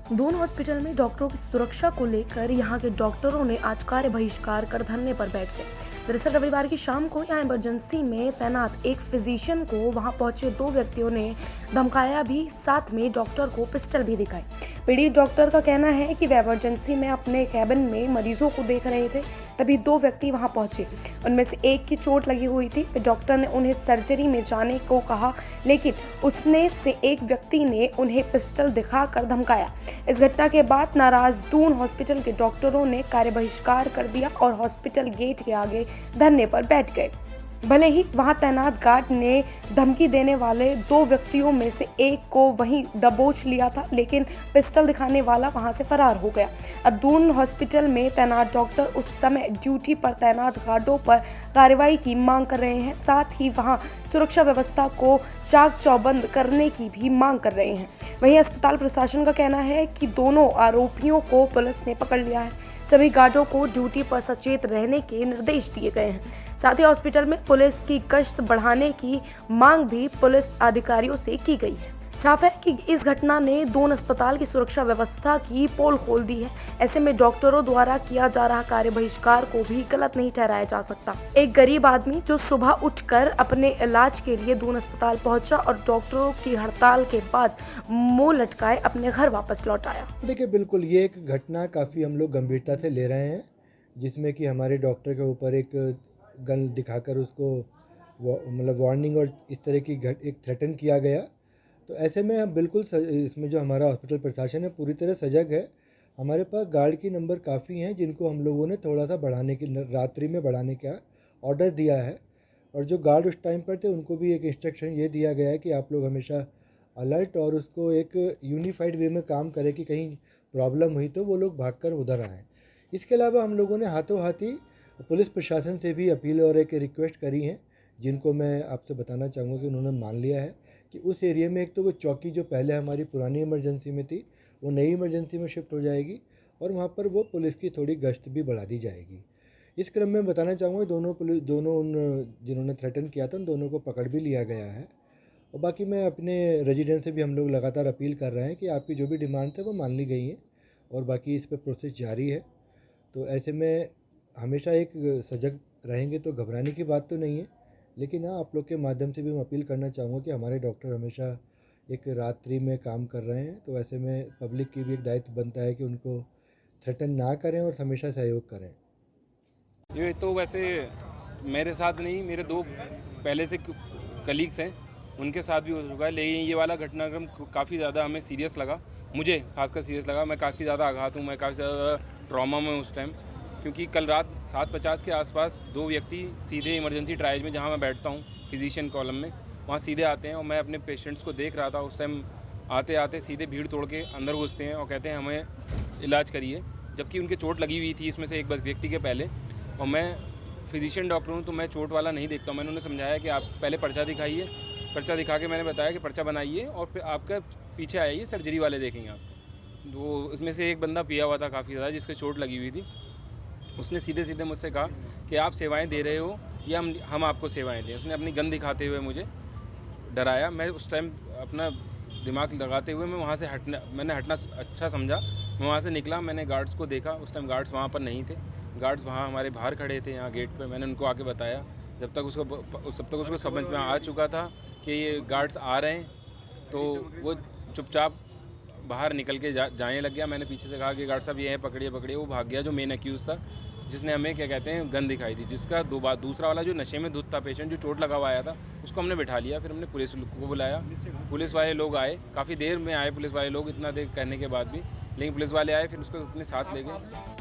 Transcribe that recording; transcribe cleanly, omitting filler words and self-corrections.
Doon hospital में डॉक्टरों की सुरक्षा को लेकर यहां के डॉक्टरों ने आज कार्य बहिष्कार कर धरने पर बैठ गए। दरअसल रविवार की शाम को यहां इमरजेंसी में तैनात एक फिजिशियन को वहां पहुंचे दो व्यक्तियों ने धमकाया भी, साथ में डॉक्टर को पिस्टल भी दिखाई। पीड़ित डॉक्टर का कहना है कि वे इमरजेंसी में अपने कैबिन में मरीजों को देख रहे थे, तभी दो व्यक्ति वहां पहुंचे। उनमें से एक की चोट लगी हुई थी। फिर डॉक्टर ने उन्हें सर्जरी में जाने को कहा, लेकिन उसने से एक व्यक्ति ने उन्हें पिस्टल दिखाकर धमकाया। इस घटना के बाद नाराज दून हॉस्पिटल के डॉक्टरों ने कार्य बहिष्कार कर दिया और हॉस्पिटल गेट के आगे धरने पर बैठ गए। भले ही वहां तैनात गार्ड ने धमकी देने वाले दो व्यक्तियों में से एक को वहीं दबोच लिया था, लेकिन पिस्टल दिखाने वाला वहां से फरार हो गया। अब दून हॉस्पिटल में तैनात डॉक्टर उस समय ड्यूटी पर तैनात गार्डों पर कार्रवाई की मांग कर रहे हैं, साथ ही वहां सुरक्षा व्यवस्था को चाक चौबंद करने की भी मांग कर रहे हैं। वहीं अस्पताल प्रशासन का कहना है कि दोनों आरोपियों को पुलिस ने पकड़ लिया है। सभी गार्डों को ड्यूटी पर सचेत रहने के निर्देश दिए गए हैं। साथ ही हॉस्पिटल में पुलिस की गश्त बढ़ाने की मांग भी पुलिस अधिकारियों से की गई है। साफ है कि इस घटना ने दून अस्पताल की सुरक्षा व्यवस्था की पोल खोल दी है। ऐसे में डॉक्टरों द्वारा किया जा रहा कार्य बहिष्कार को भी गलत नहीं ठहराया जा सकता। एक गरीब आदमी जो सुबह उठकर अपने इलाज के लिए दून अस्पताल पहुंचा और डॉक्टरों की हड़ताल के बाद मुंह लटकाए अपने घर वापस लौट आया। देखिए, बिल्कुल ये एक घटना काफ़ी हम लोग गंभीरता से ले रहे हैं, जिसमें कि हमारे डॉक्टर के ऊपर एक गन दिखाकर उसको मतलब वार्निंग और इस तरह की एक थ्रेटन किया गया। तो ऐसे में हम बिल्कुल इसमें जो हमारा हॉस्पिटल प्रशासन है पूरी तरह सजग है। हमारे पास गार्ड की नंबर काफ़ी हैं, जिनको हम लोगों ने थोड़ा सा बढ़ाने की रात्रि में बढ़ाने का ऑर्डर दिया है। और जो गार्ड उस टाइम पर थे उनको भी एक इंस्ट्रक्शन ये दिया गया है कि आप लोग हमेशा अलर्ट और उसको एक यूनिफाइड वे में काम करें कि कहीं प्रॉब्लम हुई तो वो लोग भागकर उधर आएँ। इसके अलावा हम लोगों ने हाथों हाथ ही पुलिस प्रशासन से भी अपील और एक रिक्वेस्ट करी है, जिनको मैं आपसे बताना चाहूँगा कि उन्होंने मान लिया है कि उस एरिया में एक तो वो चौकी जो पहले हमारी पुरानी इमरजेंसी में थी वो नई इमरजेंसी में शिफ्ट हो जाएगी और वहाँ पर वो पुलिस की थोड़ी गश्त भी बढ़ा दी जाएगी। इस क्रम में बताना चाहूँगा दोनों उन जिन्होंने थ्रेटन किया था उन दोनों को पकड़ भी लिया गया है। और बाकी मैं अपने रेजिडेंट से भी हम लोग लगातार अपील कर रहे हैं कि आपकी जो भी डिमांड थे वो मान ली गई हैं और बाकी इस पर प्रोसेस जारी है। तो ऐसे में हमेशा एक सजग रहेंगे तो घबराने की बात तो नहीं है, लेकिन हाँ, आप लोग के माध्यम से भी मैं अपील करना चाहूँगा कि हमारे डॉक्टर हमेशा एक रात्रि में काम कर रहे हैं। तो ऐसे में पब्लिक की भी एक दायित्व बनता है कि उनको थ्रेटन ना करें और हमेशा सहयोग करें। ये तो वैसे मेरे साथ नहीं, मेरे दो पहले से कलीग्स हैं, उनके साथ भी हो चुका है, लेकिन ये वाला घटनाक्रम काफ़ी ज़्यादा हमें सीरियस लगा, मुझे खासकर सीरियस लगा। मैं काफ़ी ज़्यादा आघात हूँ, मैं काफ़ी ज़्यादा ट्रॉमा में उस टाइम, क्योंकि कल रात 7:50 के आसपास दो व्यक्ति सीधे इमरजेंसी ट्रायज में, जहाँ मैं बैठता हूँ फिजिशियन कॉलम में, वहाँ सीधे आते हैं और मैं अपने पेशेंट्स को देख रहा था। उस टाइम आते आते सीधे भीड़ तोड़ के अंदर घुसते हैं और कहते हैं हमें इलाज करिए, जबकि उनके चोट लगी हुई थी इसमें से एक व्यक्ति के पहले। और मैं फिजिशियन डॉक्टर हूँ तो मैं चोट वाला नहीं देखता हूँ। मैंने उन्हें समझाया कि आप पहले पर्चा दिखाइए, पर्चा दिखा के मैंने बताया कि पर्चा बनाइए और फिर आपका पीछे आइए, सर्जरी वाले देखेंगे आप। तो उसमें से एक बंदा पिया हुआ था काफ़ी ज़्यादा, जिसके चोट लगी हुई थी। उसने सीधे सीधे मुझसे कहा कि आप सेवाएं दे रहे हो या हम आपको सेवाएं दें। उसने अपनी गन दिखाते हुए मुझे डराया। मैं उस टाइम अपना दिमाग लगाते हुए मैंने हटना अच्छा समझा। मैं वहाँ से निकला, मैंने गार्ड्स को देखा, उस टाइम गार्ड्स वहाँ पर नहीं थे। गार्ड्स वहाँ हमारे बाहर खड़े थे यहाँ गेट पे। मैंने उनको आके बताया, जब तक उसको समझ में आ चुका था कि ये गार्ड्स आ रहे हैं, तो वो चुपचाप बाहर निकल के जाने लग गया। मैंने पीछे से कहा कि गार्ड साहब ये हैं, पकड़िए पकड़िए। वो भाग गया जो मेन एक्यूज़ था, जिसने हमें क्या कहते हैं गन दिखाई थी, जिसका दूसरा वाला जो नशे में धुत था पेशेंट, जो चोट लगा हुआ आया था, उसको हमने बिठा लिया। फिर हमने पुलिस को बुलाया, पुलिस वाले लोग आए, काफ़ी देर में आए पुलिस वाले लोग, इतना देर कहने के बाद भी, लेकिन पुलिस वाले आए, फिर उसको अपने साथ ले गए।